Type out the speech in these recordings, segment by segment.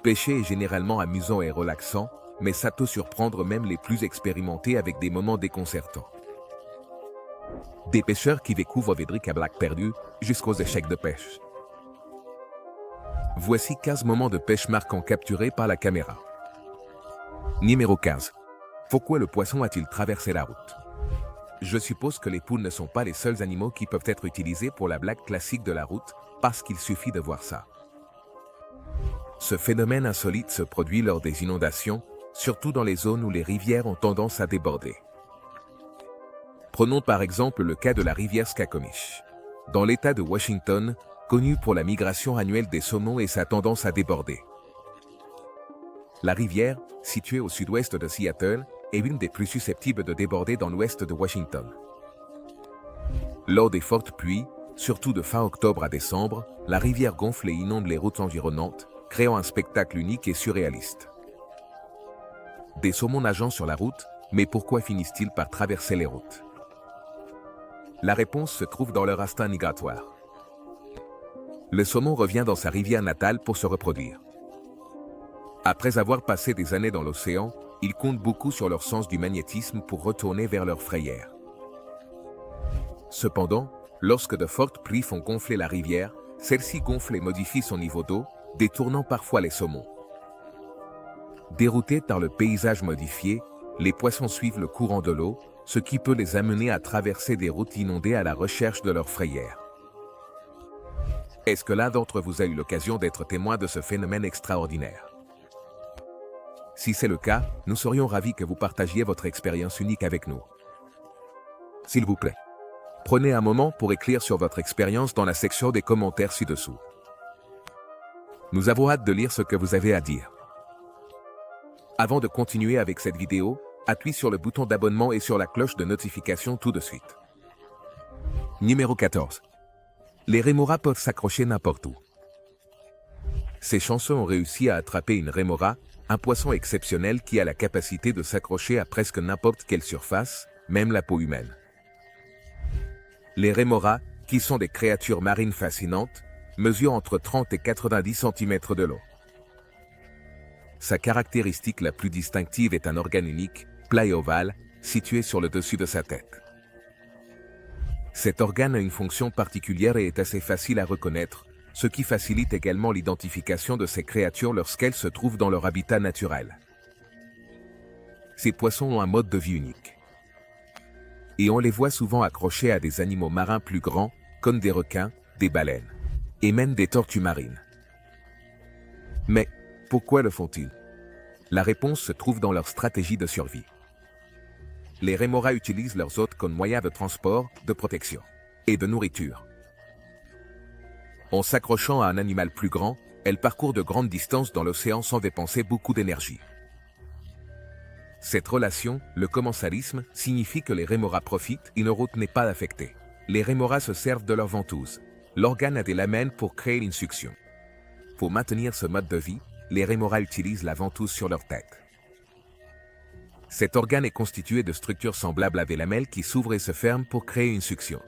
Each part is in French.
Pêcher est généralement amusant et relaxant, mais ça peut surprendre même les plus expérimentés avec des moments déconcertants. Des pêcheurs qui découvrent des briques à blagues perdues jusqu'aux échecs de pêche. Voici 15 moments de pêche marquants capturés par la caméra. Numéro 15. Pourquoi le poisson a-t-il traversé la route? Je suppose que les poules ne sont pas les seuls animaux qui peuvent être utilisés pour la blague classique de la route, parce qu'il suffit de voir ça. Ce phénomène insolite se produit lors des inondations, surtout dans les zones où les rivières ont tendance à déborder. Prenons par exemple le cas de la rivière Squamish. Dans l'État de Washington, connu pour la migration annuelle des saumons et sa tendance à déborder. La rivière, située au sud-ouest de Seattle, est l'une des plus susceptibles de déborder dans l'ouest de Washington. Lors des fortes pluies, surtout de fin octobre à décembre, la rivière gonfle et inonde les routes environnantes, créant un spectacle unique et surréaliste. Des saumons nageant sur la route, mais pourquoi finissent-ils par traverser les routes? La réponse se trouve dans leur instinct migratoire. Le saumon revient dans sa rivière natale pour se reproduire. Après avoir passé des années dans l'océan, ils comptent beaucoup sur leur sens du magnétisme pour retourner vers leur frayère. Cependant, lorsque de fortes pluies font gonfler la rivière, celle-ci gonfle et modifie son niveau d'eau, détournant parfois les saumons. Déroutés par le paysage modifié, les poissons suivent le courant de l'eau, ce qui peut les amener à traverser des routes inondées à la recherche de leur frayère. Est-ce que l'un d'entre vous a eu l'occasion d'être témoin de ce phénomène extraordinaire? Si c'est le cas, nous serions ravis que vous partagiez votre expérience unique avec nous. S'il vous plaît, prenez un moment pour écrire sur votre expérience dans la section des commentaires ci-dessous. Nous avons hâte de lire ce que vous avez à dire. Avant de continuer avec cette vidéo, appuie sur le bouton d'abonnement et sur la cloche de notification tout de suite. Numéro 14. Les rémoras peuvent s'accrocher n'importe où. Ces chanceux ont réussi à attraper une rémora, un poisson exceptionnel qui a la capacité de s'accrocher à presque n'importe quelle surface, même la peau humaine. Les rémoras, qui sont des créatures marines fascinantes, mesurent entre 30 et 90 cm de long. Sa caractéristique la plus distinctive est un organe unique, plat et ovale, situé sur le dessus de sa tête. Cet organe a une fonction particulière et est assez facile à reconnaître, ce qui facilite également l'identification de ces créatures lorsqu'elles se trouvent dans leur habitat naturel. Ces poissons ont un mode de vie unique. Et on les voit souvent accrochés à des animaux marins plus grands, comme des requins, des baleines, et même des tortues marines. Mais, pourquoi le font-ils? La réponse se trouve dans leur stratégie de survie. Les rémoras utilisent leurs hôtes comme moyen de transport, de protection et de nourriture. En s'accrochant à un animal plus grand, elles parcourent de grandes distances dans l'océan sans dépenser beaucoup d'énergie. Cette relation, le commensalisme, signifie que les rémoras profitent et leur hôte n'est pas affecté. Les rémoras se servent de leur ventouse. L'organe a des lamelles pour créer une succion. Pour maintenir ce mode de vie, les rémoras utilisent la ventouse sur leur tête. Cet organe est constitué de structures semblables à des lamelles qui s'ouvrent et se ferment pour créer une succion.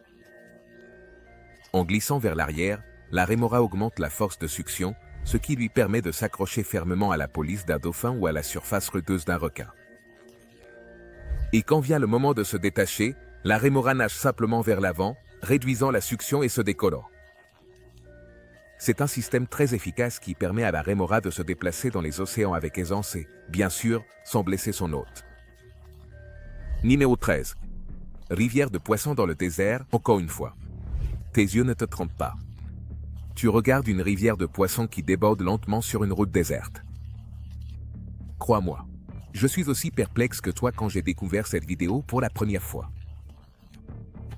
En glissant vers l'arrière, la rémora augmente la force de succion, ce qui lui permet de s'accrocher fermement à la police d'un dauphin ou à la surface rugueuse d'un requin. Et quand vient le moment de se détacher, la rémora nage simplement vers l'avant, réduisant la succion et se décollant. C'est un système très efficace qui permet à la rémora de se déplacer dans les océans avec aisance et, bien sûr, sans blesser son hôte. Numéro 13. Rivière de poissons dans le désert, encore une fois. Tes yeux ne te trompent pas. Tu regardes une rivière de poissons qui déborde lentement sur une route déserte. Crois-moi, je suis aussi perplexe que toi quand j'ai découvert cette vidéo pour la première fois.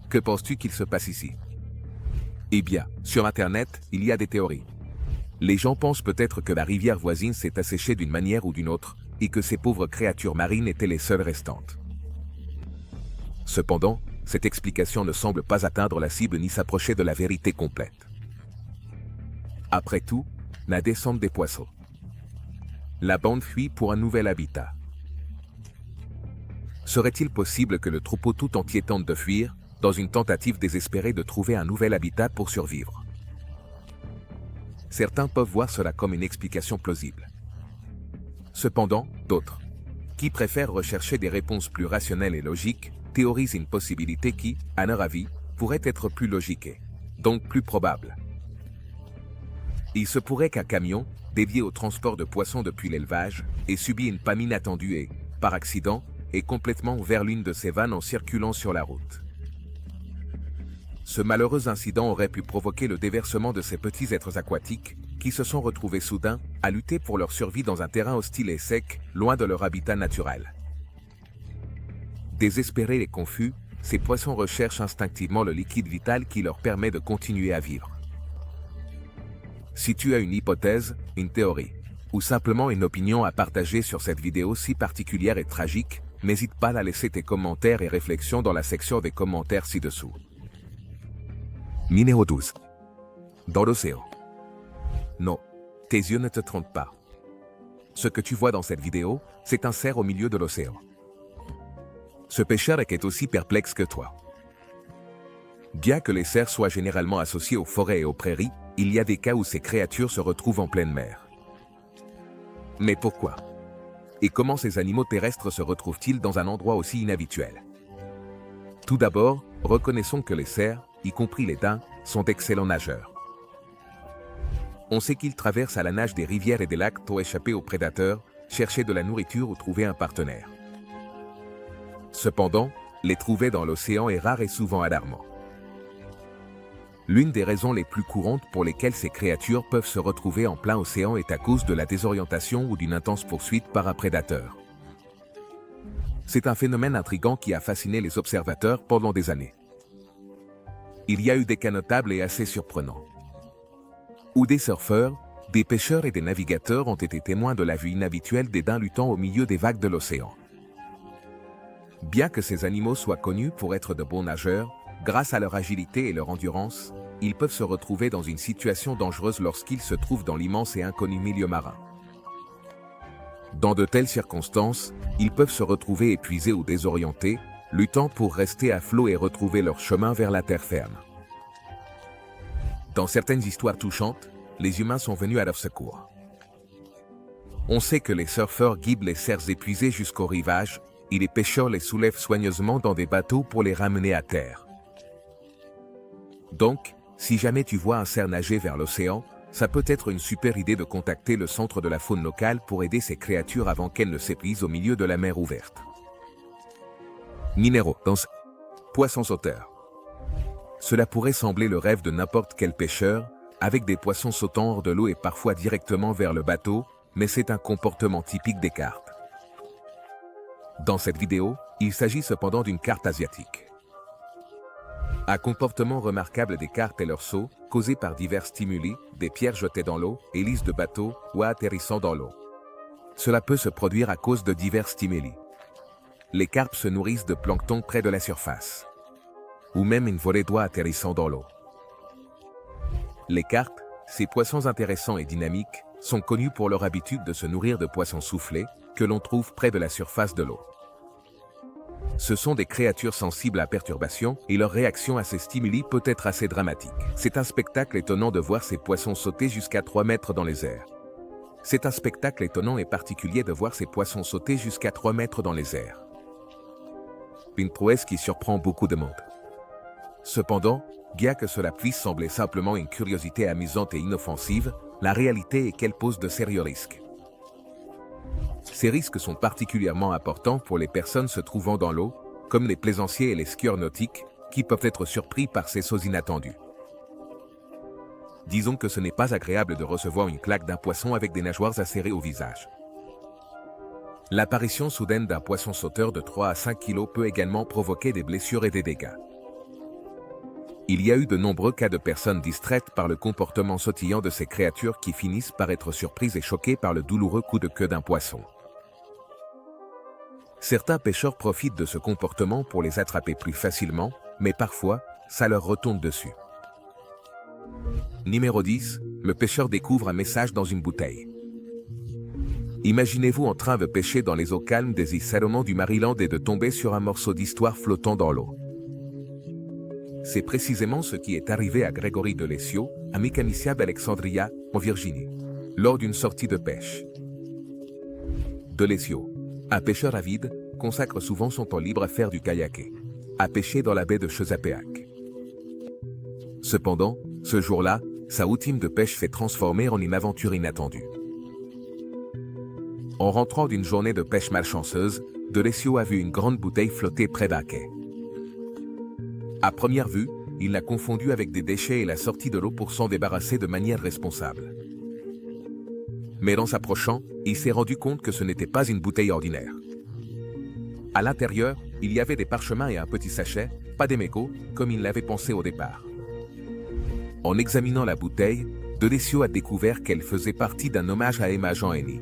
Que penses-tu qu'il se passe ici? Eh bien, sur Internet, il y a des théories. Les gens pensent peut-être que la rivière voisine s'est asséchée d'une manière ou d'une autre, et que ces pauvres créatures marines étaient les seules restantes. Cependant, cette explication ne semble pas atteindre la cible ni s'approcher de la vérité complète. Après tout, la descente des poissons. La bande fuit pour un nouvel habitat. Serait-il possible que le troupeau tout entier tente de fuir, dans une tentative désespérée de trouver un nouvel habitat pour survivre? certains peuvent voir cela comme une explication plausible. Cependant, d'autres, qui préfèrent rechercher des réponses plus rationnelles et logiques, théorisent une possibilité qui, à leur avis, pourrait être plus logique et, donc plus probable. Il se pourrait qu'un camion, dédié au transport de poissons depuis l'élevage, ait subi une panne inattendue et, par accident, ait complètement ouvert l'une de ses vannes en circulant sur la route. Ce malheureux incident aurait pu provoquer le déversement de ces petits êtres aquatiques, qui se sont retrouvés soudain à lutter pour leur survie dans un terrain hostile et sec, loin de leur habitat naturel. Désespérés et confus, ces poissons recherchent instinctivement le liquide vital qui leur permet de continuer à vivre. Si tu as une hypothèse, une théorie, ou simplement une opinion à partager sur cette vidéo si particulière et tragique, n'hésite pas à laisser tes commentaires et réflexions dans la section des commentaires ci-dessous. Numéro 12. Dans l'océan. Non, tes yeux ne te trompent pas. Ce que tu vois dans cette vidéo, c'est un cerf au milieu de l'océan. Ce pêcheur est aussi perplexe que toi. Bien que les cerfs soient généralement associés aux forêts et aux prairies, il y a des cas où ces créatures se retrouvent en pleine mer. Mais pourquoi? Et comment ces animaux terrestres se retrouvent-ils dans un endroit aussi inhabituel? Tout d'abord, reconnaissons que les cerfs, y compris les daims, sont d'excellents nageurs. On sait qu'ils traversent à la nage des rivières et des lacs pour échapper aux prédateurs, chercher de la nourriture ou trouver un partenaire. Cependant, les trouver dans l'océan est rare et souvent alarmant. L'une des raisons les plus courantes pour lesquelles ces créatures peuvent se retrouver en plein océan est à cause de la désorientation ou d'une intense poursuite par un prédateur. C'est un phénomène intrigant qui a fasciné les observateurs pendant des années. Il y a eu des cas notables et assez surprenants, où des surfeurs, des pêcheurs et des navigateurs ont été témoins de la vue inhabituelle des daims luttant au milieu des vagues de l'océan. Bien que ces animaux soient connus pour être de bons nageurs, grâce à leur agilité et leur endurance, ils peuvent se retrouver dans une situation dangereuse lorsqu'ils se trouvent dans l'immense et inconnu milieu marin. Dans de telles circonstances, ils peuvent se retrouver épuisés ou désorientés, luttant pour rester à flot et retrouver leur chemin vers la terre ferme. Dans certaines histoires touchantes, les humains sont venus à leur secours. On sait que les surfeurs guident les cerfs épuisés jusqu'au rivage, et les pêcheurs les soulèvent soigneusement dans des bateaux pour les ramener à terre. Donc, si jamais tu vois un cerf nager vers l'océan, ça peut être une super idée de contacter le centre de la faune locale pour aider ces créatures avant qu'elles ne s'épuisent au milieu de la mer ouverte. Numéro 11. Poisson sauteur. Cela pourrait sembler le rêve de n'importe quel pêcheur, avec des poissons sautant hors de l'eau et parfois directement vers le bateau, mais c'est un comportement typique des carpes. Dans cette vidéo, il s'agit cependant d'une carpe asiatique. Un comportement remarquable des carpes est leur saut, causé par divers stimuli, des pierres jetées dans l'eau, hélices de bateau ou atterrissant dans l'eau. Cela peut se produire à cause de divers stimuli. Les carpes se nourrissent de plancton près de la surface, ou même une volée d'oies atterrissant dans l'eau. Les carpes, ces poissons intéressants et dynamiques, sont connus pour leur habitude de se nourrir de poissons soufflés, que l'on trouve près de la surface de l'eau. Ce sont des créatures sensibles à perturbations et leur réaction à ces stimuli peut être assez dramatique. C'est un spectacle étonnant de voir ces poissons sauter jusqu'à 3 mètres dans les airs. C'est un spectacle étonnant et particulier de voir ces poissons sauter jusqu'à 3 mètres dans les airs. Une prouesse qui surprend beaucoup de monde. Cependant, bien que cela puisse sembler simplement une curiosité amusante et inoffensive, la réalité est qu'elle pose de sérieux risques. Ces risques sont particulièrement importants pour les personnes se trouvant dans l'eau, comme les plaisanciers et les skieurs nautiques, qui peuvent être surpris par ces sauts inattendus. Disons que ce n'est pas agréable de recevoir une claque d'un poisson avec des nageoires acérées au visage. L'apparition soudaine d'un poisson sauteur de 3 à 5 kg peut également provoquer des blessures et des dégâts. Il y a eu de nombreux cas de personnes distraites par le comportement sautillant de ces créatures qui finissent par être surprises et choquées par le douloureux coup de queue d'un poisson. Certains pêcheurs profitent de ce comportement pour les attraper plus facilement, mais parfois, ça leur retombe dessus. Numéro 10. Le pêcheur découvre un message dans une bouteille. Imaginez-vous en train de pêcher dans les eaux calmes des îles Salomon du Maryland et de tomber sur un morceau d'histoire flottant dans l'eau. C'est précisément ce qui est arrivé à Grégory Delesio, un mécanicien d'Alexandria, en Virginie, lors d'une sortie de pêche. Delesio, un pêcheur avide, consacre souvent son temps libre à faire du kayaké, à pêcher dans la baie de Chesapeake. Cependant, ce jour-là, sa routine de pêche s'est transformée en une aventure inattendue. En rentrant d'une journée de pêche malchanceuse, Delesio a vu une grande bouteille flotter près d'un quai. À première vue, il l'a confondue avec des déchets et l'a sortie de l'eau pour s'en débarrasser de manière responsable. Mais en s'approchant, il s'est rendu compte que ce n'était pas une bouteille ordinaire. À l'intérieur, il y avait des parchemins et un petit sachet, pas des mégots, comme il l'avait pensé au départ. En examinant la bouteille, Delesio a découvert qu'elle faisait partie d'un hommage à Emma Jean Henny,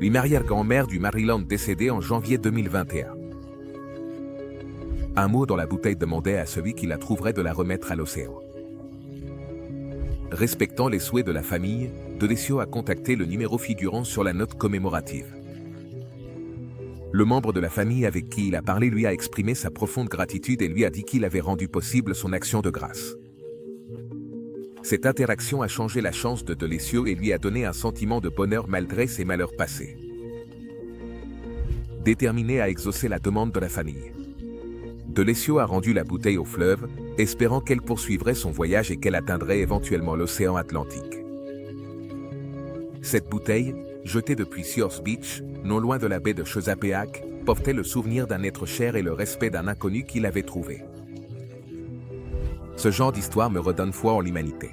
une arrière-grand-mère du Maryland décédée en janvier 2021. Un mot dans la bouteille demandait à celui qui la trouverait de la remettre à l'océan. Respectant les souhaits de la famille, Delesio a contacté le numéro figurant sur la note commémorative. Le membre de la famille avec qui il a parlé lui a exprimé sa profonde gratitude et lui a dit qu'il avait rendu possible son action de grâce. Cette interaction a changé la chance de Delesio et lui a donné un sentiment de bonheur malgré ses malheurs passés. Déterminé à exaucer la demande de la famille, Delesio a rendu la bouteille au fleuve, espérant qu'elle poursuivrait son voyage et qu'elle atteindrait éventuellement l'océan Atlantique. Cette bouteille, jetée depuis Sears Beach, non loin de la baie de Chesapeake, portait le souvenir d'un être cher et le respect d'un inconnu qui l'avait trouvé. Ce genre d'histoire me redonne foi en l'humanité.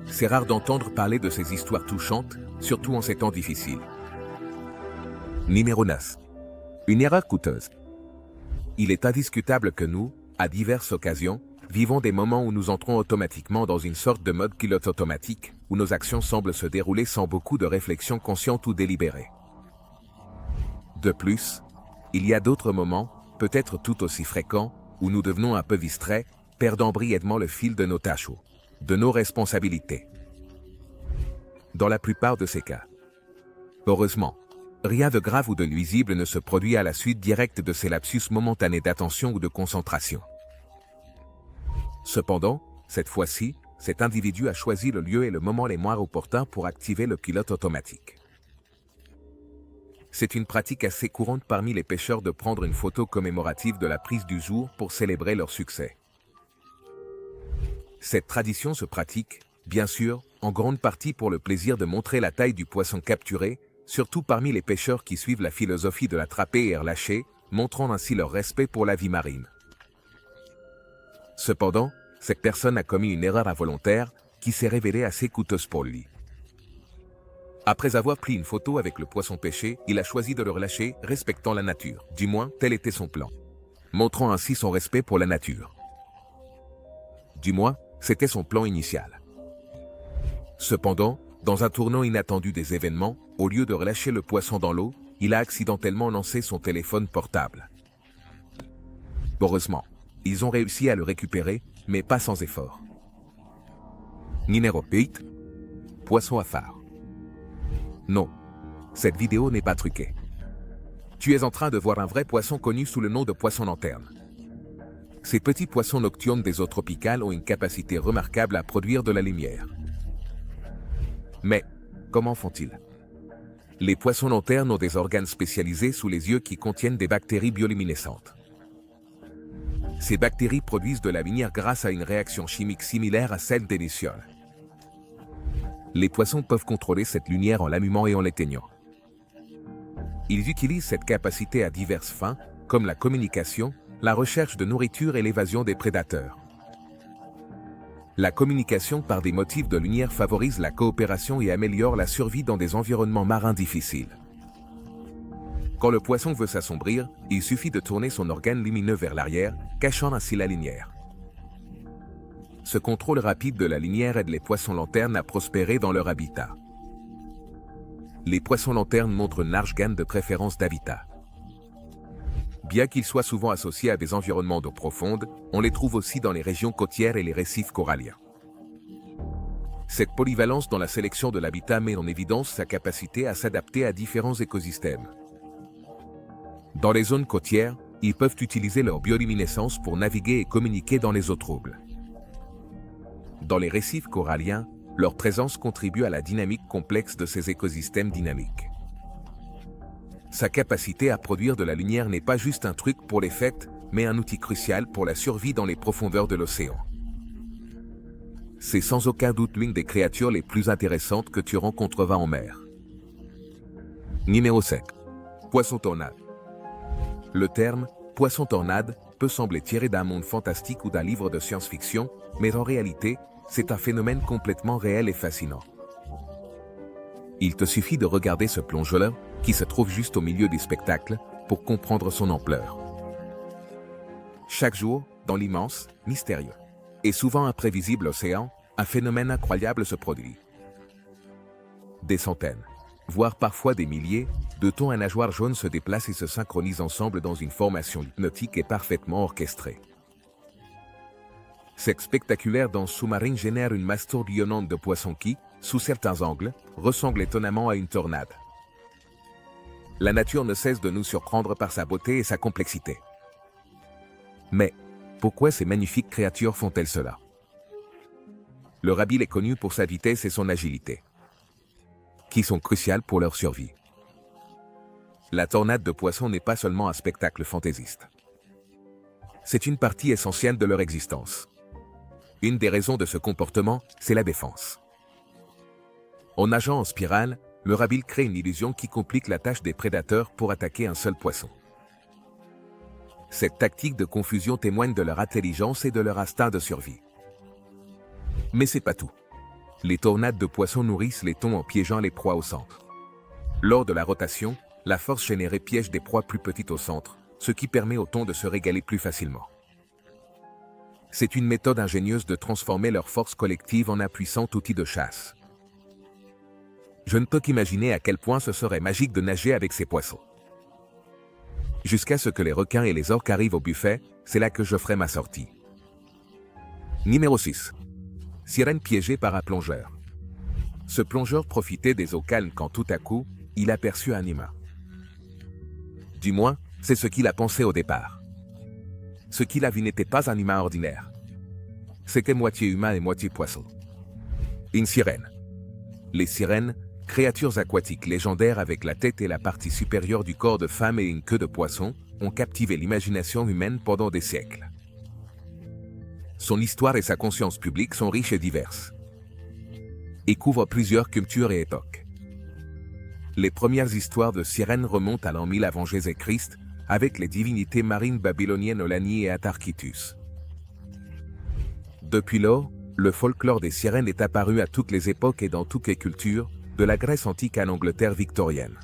C'est rare d'entendre parler de ces histoires touchantes, surtout en ces temps difficiles. Numéro 9. Une erreur coûteuse. Il est indiscutable que nous, à diverses occasions, vivons des moments où nous entrons automatiquement dans une sorte de mode pilote automatique, où nos actions semblent se dérouler sans beaucoup de réflexion consciente ou délibérée. De plus, il y a d'autres moments, peut-être tout aussi fréquents, où nous devenons un peu distraits, perdant brièvement le fil de nos tâches ou de nos responsabilités. Dans la plupart de ces cas, heureusement, rien de grave ou de nuisible ne se produit à la suite directe de ces lapsus momentanés d'attention ou de concentration. Cependant, cette fois-ci, cet individu a choisi le lieu et le moment les moins opportuns pour activer le pilote automatique. C'est une pratique assez courante parmi les pêcheurs de prendre une photo commémorative de la prise du jour pour célébrer leur succès. Cette tradition se pratique, bien sûr, en grande partie pour le plaisir de montrer la taille du poisson capturé, surtout parmi les pêcheurs qui suivent la philosophie de l'attraper et relâcher, montrant ainsi leur respect pour la vie marine. Cependant, cette personne a commis une erreur involontaire qui s'est révélée assez coûteuse pour lui. Après avoir pris une photo avec le poisson pêché, il a choisi de le relâcher, respectant la nature. Du moins, tel était son plan, montrant ainsi son respect pour la nature. Du moins, c'était son plan initial. Cependant, dans un tournant inattendu des événements, au lieu de relâcher le poisson dans l'eau, il a accidentellement lancé son téléphone portable. Heureusement, ils ont réussi à le récupérer, mais pas sans effort. Numéro 8. Poisson à phare. Non, cette vidéo n'est pas truquée. Tu es en train de voir un vrai poisson connu sous le nom de poisson lanterne. Ces petits poissons nocturnes des eaux tropicales ont une capacité remarquable à produire de la lumière. Mais, comment font-ils? Les poissons lanternes ont des organes spécialisés sous les yeux qui contiennent des bactéries bioluminescentes. Ces bactéries produisent de la lumière grâce à une réaction chimique similaire à celle des lucioles. Les poissons peuvent contrôler cette lumière en l'allumant et en l'éteignant. Ils utilisent cette capacité à diverses fins, comme la communication, la recherche de nourriture et l'évasion des prédateurs. La communication par des motifs de lumière favorise la coopération et améliore la survie dans des environnements marins difficiles. Quand le poisson veut s'assombrir, il suffit de tourner son organe lumineux vers l'arrière, cachant ainsi la lumière. Ce contrôle rapide de la lumière aide les poissons lanternes à prospérer dans leur habitat. Les poissons lanternes montrent une large gamme de préférences d'habitat. Bien qu'ils soient souvent associés à des environnements d'eau profonde, on les trouve aussi dans les régions côtières et les récifs coralliens. Cette polyvalence dans la sélection de l'habitat met en évidence sa capacité à s'adapter à différents écosystèmes. Dans les zones côtières, ils peuvent utiliser leur bioluminescence pour naviguer et communiquer dans les eaux troubles. Dans les récifs coralliens, leur présence contribue à la dynamique complexe de ces écosystèmes dynamiques. Sa capacité à produire de la lumière n'est pas juste un truc pour les fêtes, mais un outil crucial pour la survie dans les profondeurs de l'océan. C'est sans aucun doute l'une des créatures les plus intéressantes que tu rencontreras en mer. Numéro 7. Poisson tornade. Le terme « poisson tornade » peut sembler tiré d'un monde fantastique ou d'un livre de science-fiction, mais en réalité, c'est un phénomène complètement réel et fascinant. Il te suffit de regarder ce plongeur, qui se trouve juste au milieu du spectacle, pour comprendre son ampleur. Chaque jour, dans l'immense, mystérieux et souvent imprévisible océan, un phénomène incroyable se produit. Des centaines, voire parfois des milliers, de thons à nageoires jaunes se déplacent et se synchronisent ensemble dans une formation hypnotique et parfaitement orchestrée. Cette spectaculaire danse sous-marine génère une masse tourbillonnante de poissons qui, sous certains angles, ressemble étonnamment à une tornade. La nature ne cesse de nous surprendre par sa beauté et sa complexité. Mais, pourquoi ces magnifiques créatures font-elles cela? Le rabil est connu pour sa vitesse et son agilité, qui sont cruciales pour leur survie. La tornade de poissons n'est pas seulement un spectacle fantaisiste. C'est une partie essentielle de leur existence. Une des raisons de ce comportement, c'est la défense. En nageant en spirale, le rabil crée une illusion qui complique la tâche des prédateurs pour attaquer un seul poisson. Cette tactique de confusion témoigne de leur intelligence et de leur instinct de survie. Mais c'est pas tout. Les tornades de poissons nourrissent les thons en piégeant les proies au centre. Lors de la rotation, la force générée piège des proies plus petites au centre, ce qui permet aux thons de se régaler plus facilement. C'est une méthode ingénieuse de transformer leur force collective en un puissant outil de chasse. Je ne peux qu'imaginer à quel point ce serait magique de nager avec ces poissons. Jusqu'à ce que les requins et les orques arrivent au buffet, c'est là que je ferai ma sortie. Numéro 6. Sirène piégée par un plongeur. Ce plongeur profitait des eaux calmes quand tout à coup, il aperçut un humain. Du moins, c'est ce qu'il a pensé au départ. Ce qu'il a vu n'était pas un humain ordinaire. C'était moitié humain et moitié poisson. Une sirène. Les sirènes, créatures aquatiques légendaires avec la tête et la partie supérieure du corps de femme et une queue de poisson, ont captivé l'imagination humaine pendant des siècles. Son histoire et sa conscience publique sont riches et diverses, et couvrent plusieurs cultures et époques. Les premières histoires de sirènes remontent à l'an 1000 avant Jésus-Christ, avec les divinités marines babyloniennes Olani et Atarchitus. Depuis lors, le folklore des sirènes est apparu à toutes les époques et dans toutes les cultures, de la Grèce antique à l'Angleterre victorienne.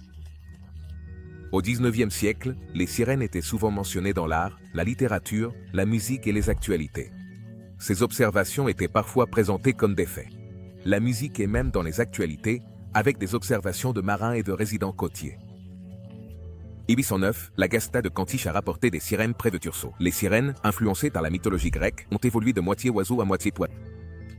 Au XIXe siècle, les sirènes étaient souvent mentionnées dans l'art, la littérature, la musique et les actualités. Ces observations étaient parfois présentées comme des faits. La musique est même dans les actualités, avec des observations de marins et de résidents côtiers. 809, l'Agasta de Cantiche a rapporté des sirènes près de Thurso. Les sirènes, influencées par la mythologie grecque, ont évolué de moitié oiseau à moitié poisson.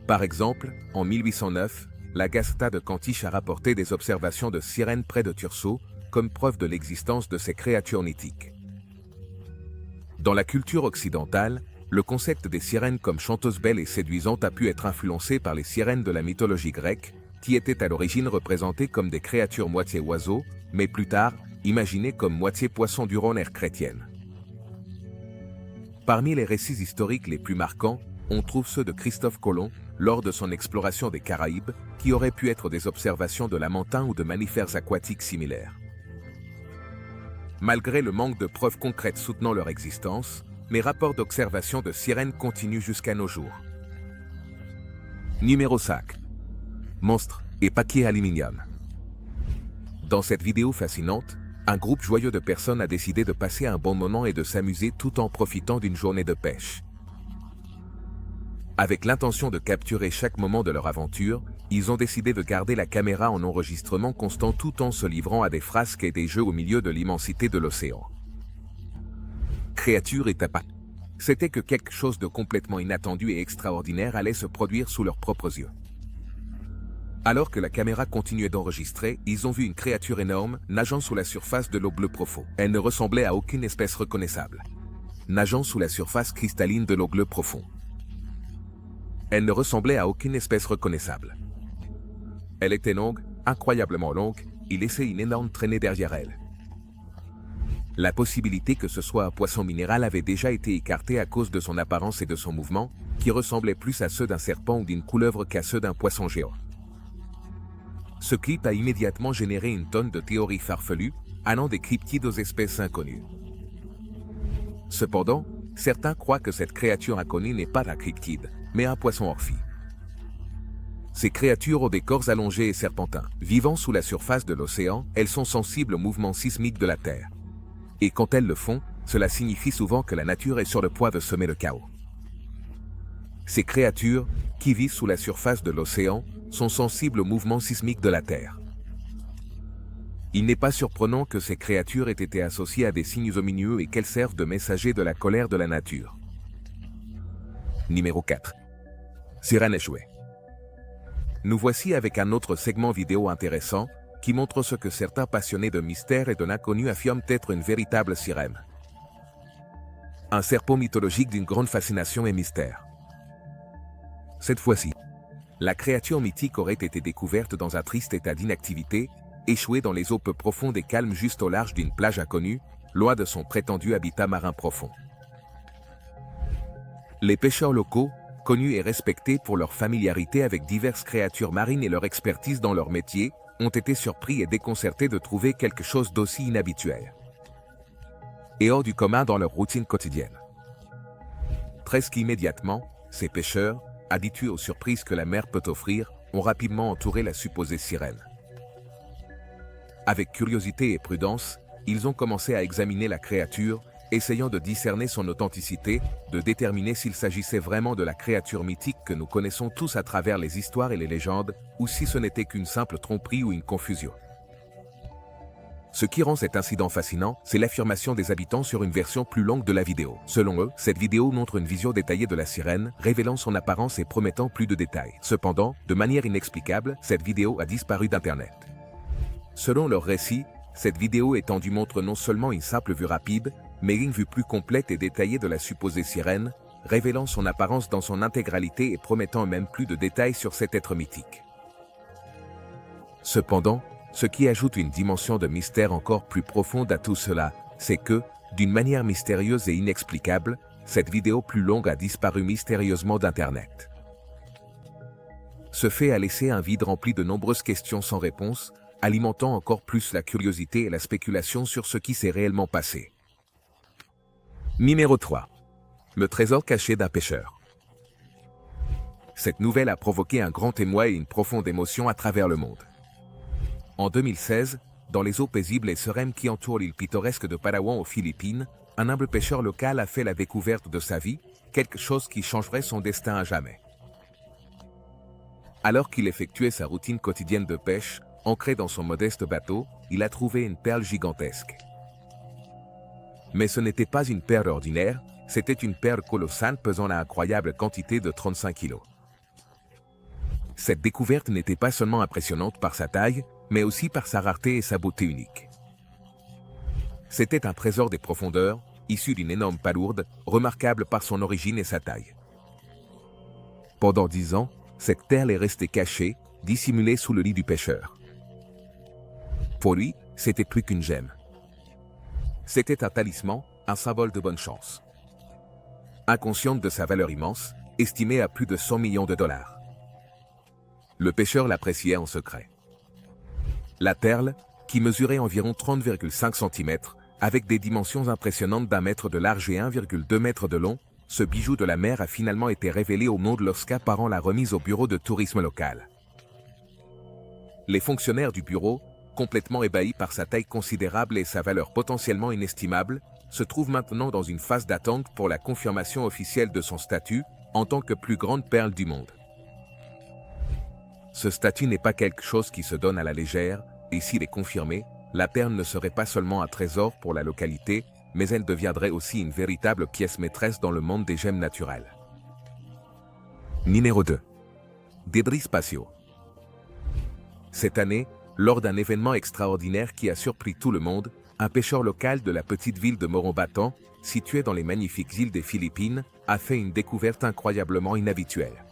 Par exemple, en 1809, l'Agasta de Cantiche a rapporté des observations de sirènes près de Thurso, comme preuve de l'existence de ces créatures mythiques. Dans la culture occidentale, le concept des sirènes comme chanteuses belles et séduisantes a pu être influencé par les sirènes de la mythologie grecque, qui étaient à l'origine représentées comme des créatures moitié oiseaux, mais plus tard, imaginées comme moitié poissons durant l'ère chrétienne. Parmi les récits historiques les plus marquants, on trouve ceux de Christophe Colomb, lors de son exploration des Caraïbes, qui auraient pu être des observations de lamantins ou de mammifères aquatiques similaires. Malgré le manque de preuves concrètes soutenant leur existence, mes rapports d'observation de sirènes continuent jusqu'à nos jours. Numéro 5. Monstres et paquets aluminium. Dans cette vidéo fascinante, un groupe joyeux de personnes a décidé de passer un bon moment et de s'amuser tout en profitant d'une journée de pêche. Avec l'intention de capturer chaque moment de leur aventure, ils ont décidé de garder la caméra en enregistrement constant tout en se livrant à des frasques et des jeux au milieu de l'immensité de l'océan. Créature et tapas. C'était que quelque chose de complètement inattendu et extraordinaire allait se produire sous leurs propres yeux. Alors que la caméra continuait d'enregistrer, ils ont vu une créature énorme nageant sous la surface de l'eau bleu profond. Elle ne ressemblait à aucune espèce reconnaissable. Nageant sous la surface cristalline de l'eau bleu profond. Elle ne ressemblait à aucune espèce reconnaissable. Elle était longue, incroyablement longue, et laissait une énorme traînée derrière elle. La possibilité que ce soit un poisson minéral avait déjà été écartée à cause de son apparence et de son mouvement, qui ressemblaient plus à ceux d'un serpent ou d'une couleuvre qu'à ceux d'un poisson géant. Ce clip a immédiatement généré une tonne de théories farfelues, allant des cryptides aux espèces inconnues. Cependant, certains croient que cette créature inconnue n'est pas un cryptide, mais un poisson orphie. Ces créatures ont des corps allongés et serpentins. Vivant sous la surface de l'océan, elles sont sensibles aux mouvements sismiques de la Terre. Et quand elles le font, cela signifie souvent que la nature est sur le point de semer le chaos. Ces créatures, qui vivent sous la surface de l'océan, sont sensibles aux mouvements sismiques de la Terre. Il n'est pas surprenant que ces créatures aient été associées à des signes omineux et qu'elles servent de messagers de la colère de la nature. Numéro 4. Sirène échouée. Nous voici avec un autre segment vidéo intéressant qui montre ce que certains passionnés de mystère et de l'inconnu affirment être une véritable sirène. Un serpent mythologique d'une grande fascination et mystère. Cette fois-ci, la créature mythique aurait été découverte dans un triste état d'inactivité, échouée dans les eaux peu profondes et calmes juste au large d'une plage inconnue, loin de son prétendu habitat marin profond. Les pêcheurs locaux, connus et respectés pour leur familiarité avec diverses créatures marines et leur expertise dans leur métier, ont été surpris et déconcertés de trouver quelque chose d'aussi inhabituel et hors du commun dans leur routine quotidienne. Presque immédiatement, ces pêcheurs, habitués aux surprises que la mer peut offrir, ont rapidement entouré la supposée sirène. Avec curiosité et prudence, ils ont commencé à examiner la créature, essayant de discerner son authenticité, de déterminer s'il s'agissait vraiment de la créature mythique que nous connaissons tous à travers les histoires et les légendes, ou si ce n'était qu'une simple tromperie ou une confusion. Ce qui rend cet incident fascinant, c'est l'affirmation des habitants sur une version plus longue de la vidéo. Selon eux, cette vidéo montre une vision détaillée de la sirène, révélant son apparence et promettant plus de détails. Cependant, de manière inexplicable, cette vidéo a disparu d'Internet. Selon leur récit, cette vidéo étendue montre non seulement une simple vue rapide, mais une vue plus complète et détaillée de la supposée sirène, révélant son apparence dans son intégralité et promettant même plus de détails sur cet être mythique. Cependant, ce qui ajoute une dimension de mystère encore plus profonde à tout cela, c'est que, d'une manière mystérieuse et inexplicable, cette vidéo plus longue a disparu mystérieusement d'Internet. Ce fait a laissé un vide rempli de nombreuses questions sans réponse, alimentant encore plus la curiosité et la spéculation sur ce qui s'est réellement passé. Numéro 3. Le trésor caché d'un pêcheur. Cette nouvelle a provoqué un grand émoi et une profonde émotion à travers le monde. En 2016, dans les eaux paisibles et sereines qui entourent l'île pittoresque de Palawan aux Philippines, un humble pêcheur local a fait la découverte de sa vie, quelque chose qui changerait son destin à jamais. Alors qu'il effectuait sa routine quotidienne de pêche, ancré dans son modeste bateau, il a trouvé une perle gigantesque. Mais ce n'était pas une perle ordinaire, c'était une perle colossale pesant la incroyable quantité de 35 kilos. Cette découverte n'était pas seulement impressionnante par sa taille, mais aussi par sa rareté et sa beauté unique. C'était un trésor des profondeurs, issu d'une énorme palourde, remarquable par son origine et sa taille. Pendant 10 ans, cette perle est restée cachée, dissimulée sous le lit du pêcheur. Pour lui, c'était plus qu'une gemme. C'était un talisman, un symbole de bonne chance. Inconsciente de sa valeur immense, estimée à plus de 100 millions de dollars. Le pêcheur l'appréciait en secret. La perle, qui mesurait environ 30,5 cm, avec des dimensions impressionnantes d'1 mètre de large et 1,2 mètre de long, ce bijou de la mer a finalement été révélé au monde lorsqu'apparent l'a remise au bureau de tourisme local. Les fonctionnaires du bureau, complètement ébahis par sa taille considérable et sa valeur potentiellement inestimable, se trouvent maintenant dans une phase d'attente pour la confirmation officielle de son statut en tant que plus grande perle du monde. Ce statut n'est pas quelque chose qui se donne à la légère, et s'il est confirmé, la perle ne serait pas seulement un trésor pour la localité, mais elle deviendrait aussi une véritable pièce maîtresse dans le monde des gemmes naturelles. Numéro 2. Débris spatiaux. Cette année, lors d'un événement extraordinaire qui a surpris tout le monde, un pêcheur local de la petite ville de Morombatang, située dans les magnifiques îles des Philippines, a fait une découverte incroyablement inhabituelle.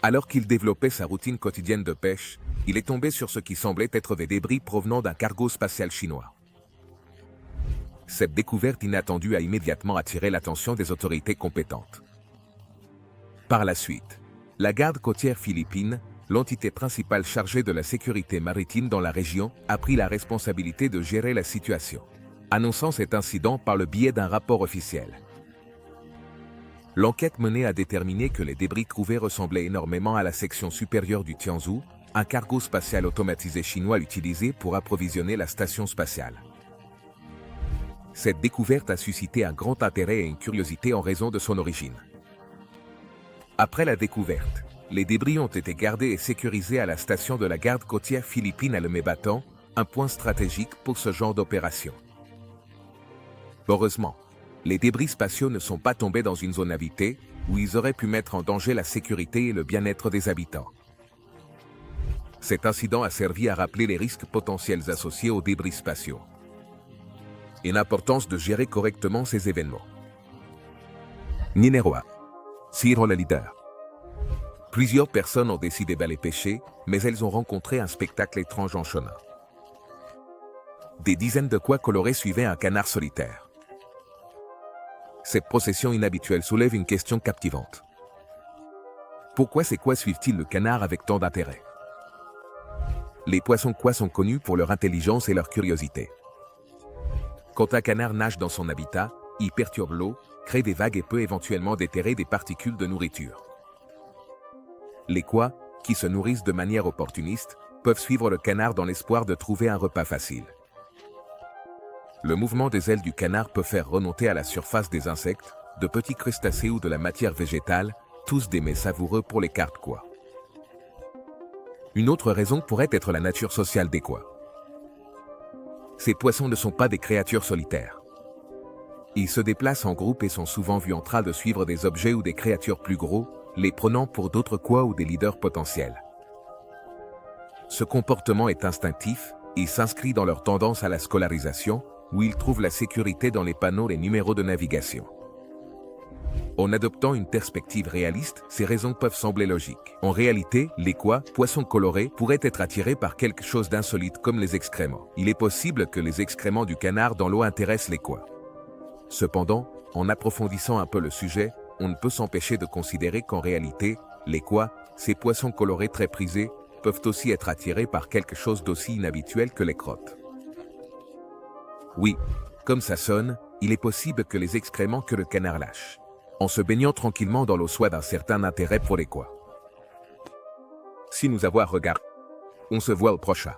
Alors qu'il développait sa routine quotidienne de pêche, il est tombé sur ce qui semblait être des débris provenant d'un cargo spatial chinois. Cette découverte inattendue a immédiatement attiré l'attention des autorités compétentes. Par la suite, la garde côtière philippine, l'entité principale chargée de la sécurité maritime dans la région, a pris la responsabilité de gérer la situation, annonçant cet incident par le biais d'un rapport officiel. L'enquête menée a déterminé que les débris trouvés ressemblaient énormément à la section supérieure du Tianzhu, un cargo spatial automatisé chinois utilisé pour approvisionner la station spatiale. Cette découverte a suscité un grand intérêt et une curiosité en raison de son origine. Après la découverte, les débris ont été gardés et sécurisés à la station de la garde côtière philippine à Morombatang, un point stratégique pour ce genre d'opération. Heureusement, les débris spatiaux ne sont pas tombés dans une zone habitée, où ils auraient pu mettre en danger la sécurité et le bien-être des habitants. Cet incident a servi à rappeler les risques potentiels associés aux débris spatiaux et l'importance de gérer correctement ces événements. Nineroa. Siro le leader. Plusieurs personnes ont décidé d'aller pêcher, mais elles ont rencontré un spectacle étrange en chemin. Des dizaines de quois colorés suivaient un canard solitaire. Cette procession inhabituelle soulève une question captivante. Pourquoi ces quois suivent-ils le canard avec tant d'intérêt? Les poissons quois sont connus pour leur intelligence et leur curiosité. Quand un canard nage dans son habitat, il perturbe l'eau, crée des vagues et peut éventuellement déterrer des particules de nourriture. Les quois, qui se nourrissent de manière opportuniste, peuvent suivre le canard dans l'espoir de trouver un repas facile. Le mouvement des ailes du canard peut faire remonter à la surface des insectes, de petits crustacés ou de la matière végétale, tous des mets savoureux pour les carpe-quois. Une autre raison pourrait être la nature sociale des quois. Ces poissons ne sont pas des créatures solitaires. Ils se déplacent en groupe et sont souvent vus en train de suivre des objets ou des créatures plus gros, les prenant pour d'autres quois ou des leaders potentiels. Ce comportement est instinctif et s'inscrit dans leur tendance à la scolarisation, où ils trouvent la sécurité dans les panneaux et numéros de navigation. En adoptant une perspective réaliste, ces raisons peuvent sembler logiques. En réalité, les quois, poissons colorés, pourraient être attirés par quelque chose d'insolite comme les excréments. Il est possible que les excréments du canard dans l'eau intéressent les quois. Cependant, en approfondissant un peu le sujet, on ne peut s'empêcher de considérer qu'en réalité, les quois, ces poissons colorés très prisés, peuvent aussi être attirés par quelque chose d'aussi inhabituel que les crottes. Oui, comme ça sonne, il est possible que les excréments que le canard lâche, en se baignant tranquillement dans l'eau, soient d'un certain intérêt pour les quois. Si nous avons regardé, on se voit au prochain.